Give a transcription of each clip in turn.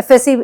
FSC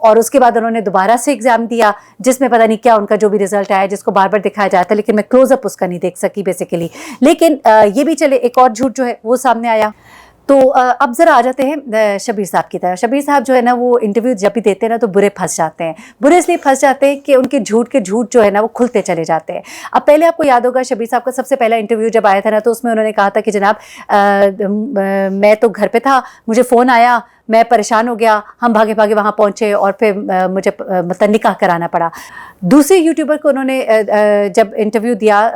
اور اس کے بعد انہوں نے دوبارہ سے ایگزام دیا جس میں پتہ نہیں کیا ان کا جو بھی رزلٹ آیا جس کو بار بار دکھایا جاتا ہے، لیکن میں کلوز اپ اس کا نہیں دیکھ سکی بیسیکلی. لیکن یہ بھی چلے، ایک اور جھوٹ جو ہے وہ سامنے آیا. تو اب ذرا آ جاتے ہیں شبیر صاحب کی طرح. شبیر صاحب جو ہے نا وہ انٹرویو جب بھی دیتے ہیں نا تو برے پھنس جاتے ہیں. برے اس لیے پھنس جاتے ہیں کہ ان کے جھوٹ جو ہے نا وہ کھلتے چلے جاتے ہیں. اب پہلے آپ کو یاد ہوگا شبیر صاحب کا سب سے پہلا انٹرویو جب آیا تھا نا تو اس میں انہوں نے کہا تھا کہ جناب میں تو گھر پہ تھا، مجھے فون آیا، میں پریشان ہو گیا، ہم بھاگے بھاگے وہاں پہنچے اور پھر مجھے مطلب نکاح کرانا پڑا. دوسرے یوٹیوبر کو انہوں نے جب انٹرویو دیا،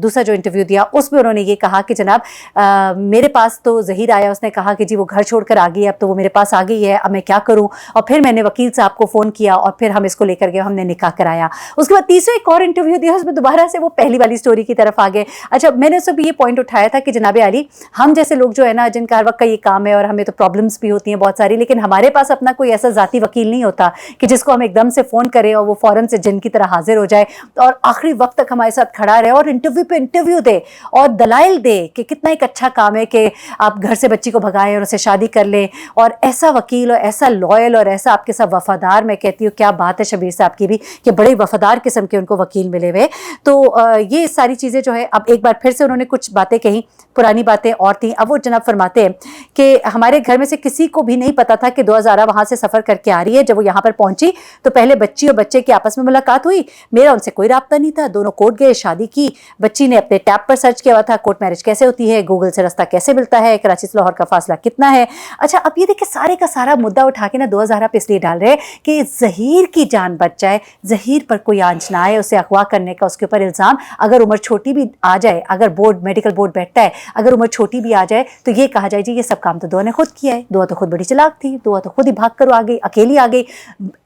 دوسرا جو انٹرویو دیا اس میں انہوں نے یہ کہا کہ جناب میرے پاس تو ظہیر آیا، اس نے کہا کہ جی وہ گھر چھوڑ کر آ گئی ہے، اب تو وہ میرے پاس آ گئی ہے، اب میں کیا کروں. اور پھر میں نے وکیل صاحب کو فون کیا اور پھر ہم اس کو لے کر گئے، ہم نے نکاح کرایا. اس کے بعد تیسرا ایک اور انٹرویو دیا، اس میں دوبارہ سے وہ پہلی والی سٹوری کی طرف آ گئے. اچھا میں نے اس بھی یہ پوائنٹ اٹھایا تھا کہ جناب علی، ہم جیسے لوگ جو ہے نا جن کا ہر وقت کا یہ کام ہے اور ہمیں تو پرابلمس بھی ہوتی ہیں بہت ساری، لیکن ہمارے پاس اپنا کوئی ایسا ذاتی وکیل نہیں ہوتا کہ جس کو ہم ایک دم سے فون کریں اور وہ فوراً سے جن کی طرح حاضر ہو جائے اور آخری وقت تک ہمارے ساتھ کھڑا رہے اور انٹرویو پہ انٹرویو دے اور دلائل دے کہ کتنا ایک اچھا کام ہے کہ آپ گھر سے بچی کو بھگائیں اور اسے شادی کر لیں. اور ایسا وکیل اور ایسا لائل اور ایسا آپ کے ساتھ وفادار، میں کہتی ہوں کیا بات ہے شبیر صاحب کی بھی کہ بڑے وفادار قسم کے ان کو وکیل ملے ہوئے. تو یہ ساری چیزیں جو ہے اب ایک بار پھر سے انہوں نے کچھ باتیں کہیں، پرانی باتیں اور تھیں. اب وہ جناب فرماتے ہیں کہ ہمارے گھر میں سے کسی کو بھی نہیں پتا تھا کہ 2000 وہاں سے سفر کر کے آ رہی ہے. جب وہ یہاں پر پہنچی تو پہلے بچی اور بچے کی آپس میں ملاقات ہوئی، میرا ان سے کوئی رابطہ نہیں تھا. دونوں کورٹ گئے، شادی کی. بچی نے اپنے ٹیب پر سرچ کیا ہوا تھا کورٹ میرج کیسے ہوتی ہے، گوگل سے راستہ کیسے ملتا ہے، کراچی سے لاہور کا فاصلہ کتنا ہے. اچھا اب یہ دیکھیں سارے کا سارا مدعا اٹھا کے نا 2000 پہ اس لیے ڈال رہے کہ ظہیر کی جان بچ جائے، ظہیر پر کوئی آنچ نہ آئے، اسے اغوا کرنے کا اس کے اوپر الزام. اگر عمر چھوٹی بھی آ جائے، اگر میڈیکل بورڈ بیٹھتا ہے، اگر عمر چھوٹی بھی آ جائے تو یہ کہا جائے جی یہ سب کام تو دعا نے خود کیا ہے، دعا تو خود بڑی چلاک تھی، دعا تو خود ہی بھاگ کر آ گئی، اکیلی آ گئی.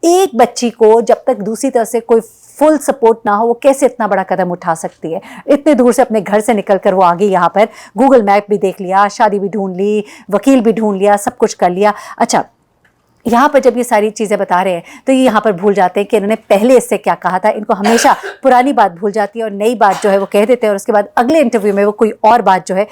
ایک بچی کو جب تک دوسری طرف سے کوئی فل سپورٹ نہ ہو وہ کیسے اتنا بڑا قدم اٹھا سکتی ہے. اتنے دور سے اپنے گھر سے نکل کر وہ آ گئی یہاں پر، گوگل میپ بھی دیکھ لیا، شادی بھی ڈھونڈ لی، وکیل بھی ڈھونڈ لیا، سب کچھ کر لیا. اچھا یہاں پر جب یہ ساری چیزیں بتا رہے ہیں تو یہ یہاں پر بھول جاتے ہیں کہ انہوں نے پہلے اس سے کیا کہا تھا. ان کو ہمیشہ پرانی بات بھول جاتی ہے اور نئی بات جو ہے وہ کہہ دیتے ہیں اور اس کے بعد اگلے انٹرویو میں وہ کوئی اور بات جو ہے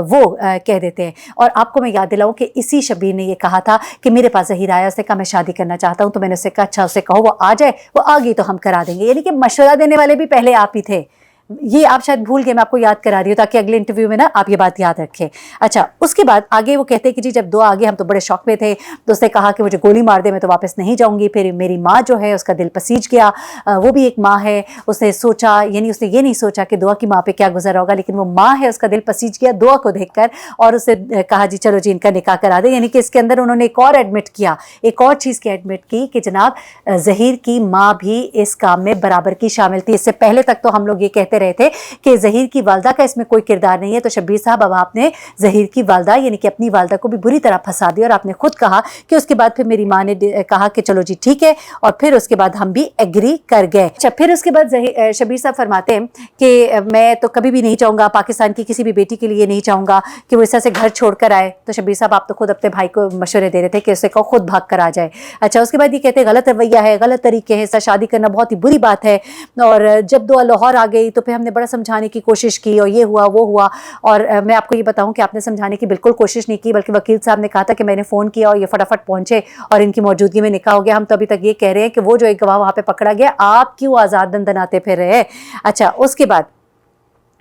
وہ کہہ دیتے ہیں. اور آپ کو میں یاد دلاؤں کہ اسی شبیر نے یہ کہا تھا کہ میرے پاس ظہیر آیا، اس نے کہا میں شادی کرنا چاہتا ہوں، تو میں نے اس سے کہا اچھا اسے کہو وہ آ جائے، وہ آ گئی تو ہم کرا دیں گے. یعنی کہ مشورہ دینے والے بھی پہلے آپ ہی تھے. یہ آپ شاید بھول گئے، میں آپ کو یاد کرا رہی ہوں تاکہ اگلے انٹرویو میں نا آپ یہ بات یاد رکھیں. اچھا اس کے بعد آگے وہ کہتے ہیں کہ جی جب دو آگے ہم تو بڑے شوق میں تھے تو اس نے کہا کہ مجھے گولی مار دے میں تو واپس نہیں جاؤں گی. پھر میری ماں جو ہے اس کا دل پسیج گیا، وہ بھی ایک ماں ہے. اس نے سوچا، یعنی اس نے یہ نہیں سوچا کہ دعا کی ماں پہ کیا گزرا ہوگا، لیکن وہ ماں ہے، اس کا دل پسیج گیا دعا کو دیکھ کر اور اسے کہا جی چلو جی ان کا نکاح کرا دیں. یعنی کہ اس کے اندر انہوں نے ایک اور ایڈمٹ کیا، ایک اور چیز کی ایڈمٹ کی کہ جناب ظہیر کی ماں بھی اس کام میں برابر کی شامل تھی. اس سے پہلے تک تو ہم لوگ یہ کہتے رہے تھے کہ ظہیر کی والدہ کا اس میں کوئی کردار نہیں ہے. تو شبیر صاحب اب آپ نے ظہیر کی والدہ یعنی کہ اپنی والدہ کو بھی بری طرح پھنسا دیا اور آپ نے خود کہا کہ اس کے بعد پھر میری ماں نے کہا کہ چلو جی ٹھیک ہے اور پھر اس کے بعد ہم بھی ایگری کر گئے. اچھا پھر اس کے بعد شبیر صاحب فرماتے ہیں کہ میں تو کبھی بھی نہیں چاہوں گا، پاکستان کی کسی بھی بیٹی کے لیے نہیں چاہوں گا کہ وہ اس طرح سے گھر چھوڑ کر آئے. تو شبیر صاحب آپ تو خود اپنے بھائی کو مشورے دے رہے تھے کہ اسے کہو خود بھاگ کر آ جائے. اچھا اس کے بعد یہ کہتے ہیں غلط رویہ ہے، غلط طریقے ہیں، اس سے شادی کرنا بہت ہی بری بات ہے. اور جب دعا لاہور آ گئی تو پھر ہم نے بڑا سمجھانے کی کوشش کی اور یہ ہوا وہ ہوا. اور میں آپ کو یہ بتاؤں کہ آپ نے سمجھانے کی بالکل کوشش نہیں کی، بلکہ وکیل صاحب نے کہا تھا کہ میں نے فون کیا اور یہ فٹافٹ پہنچے اور ان کی موجودگی میں نکاح ہو گیا. ہم تو ابھی تک یہ کہہ رہے ہیں کہ وہ جو ایک گواہ وہاں پہ پکڑا گیا آپ کیوں آزاد دندناتے پھر رہے. اچھا اس کے بعد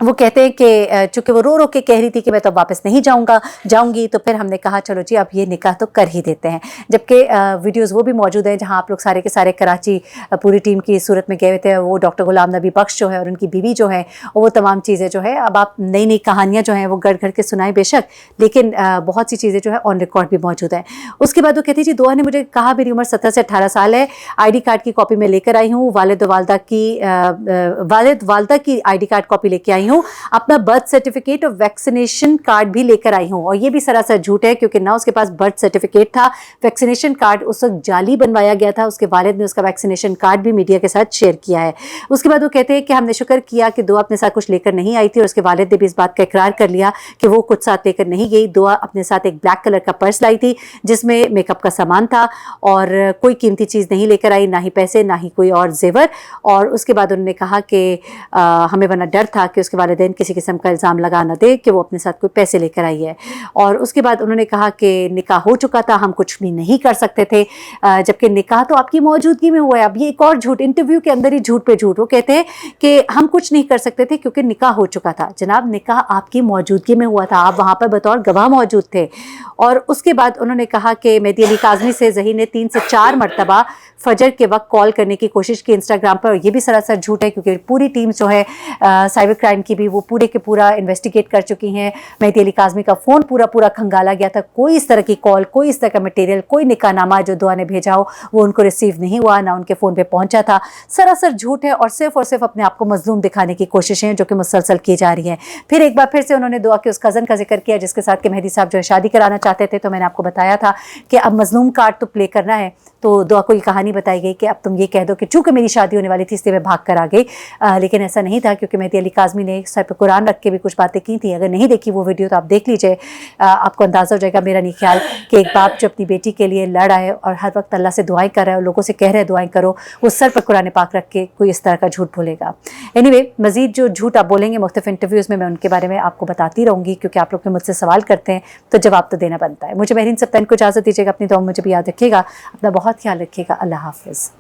وہ کہتے ہیں کہ چونکہ وہ رو رو کے کہہ رہی تھی کہ میں تو واپس نہیں جاؤں گی، تو پھر ہم نے کہا چلو جی اب یہ نکاح تو کر ہی دیتے ہیں. جبکہ ویڈیوز وہ بھی موجود ہیں جہاں آپ لوگ سارے کے سارے کراچی پوری ٹیم کی صورت میں گئے ہوئے تھے. وہ ڈاکٹر غلام نبی بخش جو ہے اور ان کی بیوی جو ہے وہ تمام چیزیں جو ہے اب آپ نئی نئی کہانیاں جو ہیں وہ گڑ گڑ کے سنائیں بے شک، لیکن بہت سی چیزیں جو ہے آن ریکارڈ بھی موجود ہیں. اس کے بعد وہ کہتی جی دعا نے مجھے کہا میری عمر 17 سے 18 سال ہے، آئی ڈی کارڈ کی کاپی میں لے کر آئی ہوں، والد والدہ کی آئی ڈی کارڈ کاپی لے کے آئی ہوں، اپنا برتھ سرٹیفکیٹ اور ویکسینیشن کارڈ بھی لے کر آئی ہوں. اور یہ بھی سراسر جھوٹ ہے کیونکہ نہ اس کے پاس برتھ سرٹیفکیٹ تھا، ویکسینیشن کارڈ اس وقت جعلی بنوایا گیا تھا. اس کے والد نے اس کا ویکسینیشن کارڈ بھی میڈیا کے ساتھ شیئر کیا ہے. اس کے بعد وہ کہتے ہیں کہ ہم نے شکر کیا کہ دعا اپنے ساتھ کچھ لے کر نہیں آئی تھی اور اس کے والد نے بھی اس بات کا اقرار کر لیا کہ وہ کچھ ساتھ لے کر نہیں گئی. دعا اپنے ساتھ ایک بلیک کلر کا پرس لائی تھی جس میں میک اپ کا سامان تھا اور کوئی قیمتی چیز نہیں لے کر آئی، نہ ہی پیسے نہ ہی کوئی اور زیور. اور اس کے بعد انہوں نے کہا کہ ہمیں ورنہ ڈر تھا کہ اس کے کے والدین کسی قسم کا الزام لگا نہ دے کہ وہ اپنے ساتھ کوئی پیسے لے کر آئی ہے. اور اس کے بعد انہوں نے کہا کہ نکاح ہو چکا تھا, ہم کچھ بھی نہیں کر سکتے تھے, جبکہ نکاح تو آپ کی موجودگی میں ہوا ہے. اب یہ ایک اور جھوٹ, انٹرویو کے اندر ہی جھوٹ پہ جھوٹ. وہ کہتے ہیں کہ ہم کچھ نہیں کر سکتے تھے کیونکہ نکاح ہو چکا تھا. جناب نکاح آپ کی موجودگی میں ہوا تھا, آپ وہاں پر بطور گواہ موجود تھے. اور اس کے بعد انہوں نے کہا کہ مہدی علی کاظمی سے ظہیر نے 3 سے 4 مرتبہ فجر کے وقت کال کرنے کی کوشش کی انسٹاگرام پر, اور یہ بھی سراسر جھوٹ ہے کیونکہ پوری ٹیم جو ہے سائبر کرائم کی بھی, وہ پورے کے پورا انویسٹیگیٹ کر چکی ہیں. مہدی علی کاظمی کا فون پورا کھنگالا گیا تھا, کوئی اس طرح کی کال, کوئی اس طرح کا مٹیریل, کوئی نکاح نامہ جو دعا نے بھیجا ہو وہ ان کو ریسیو نہیں ہوا, نہ ان کے فون پہ پہنچا تھا. سراسر جھوٹ ہے اور صرف اپنے آپ کو مظلوم دکھانے کی کوششیں جو کہ مسلسل کی جا رہی ہیں. پھر ایک بار پھر سے انہوں نے دعا کے اس کزن کا ذکر کیا جس کے ساتھ کہ مہدی صاحب جو ہے شادی کرانا چاہتے تھے. تو میں نے آپ کو بتایا تھا کہ اب مظلوم کارڈ تو پلے کرنا ہے. تو دعا کو یہ کہانی بتائی گئی کہ اب تم یہ کہہ دو کہ چونکہ میری شادی ہونے والی تھی اس لیے میں بھاگ کر آ گئی, لیکن ایسا نہیں تھا کیونکہ مہدی علی کاظمی نے سر پہ قرآن رکھ کے بھی کچھ باتیں کی تھیں. اگر نہیں دیکھی وہ ویڈیو تو آپ دیکھ لیجئے, آپ کو اندازہ ہو جائے گا. میرا نہیں خیال کہ ایک باپ جو اپنی بیٹی کے لیے لڑ آئے اور ہر وقت اللہ سے دعائیں کر رہا ہے اور لوگوں سے کہہ رہے دعائیں کرو, وہ سر پر قرآن پاک رکھ کے کوئی اس طرح کا جھوٹ بولے گا. اینی مزید جو جھوٹ آپ بولیں گے مختلف انٹرویوز میں ان کے بارے میں آپ کو بتاتی رہوں گی, کیونکہ آپ لوگ مجھ سے سوال کرتے ہیں تو جواب تو دینا بنتا ہے. مجھے مہرین سبطین کو اجازت دیجیے گا, اپنی دعاؤں میں مجھے بھی یاد رکھیے گا. اپنا بہت خیال رکھیے گا. اللہ حافظ.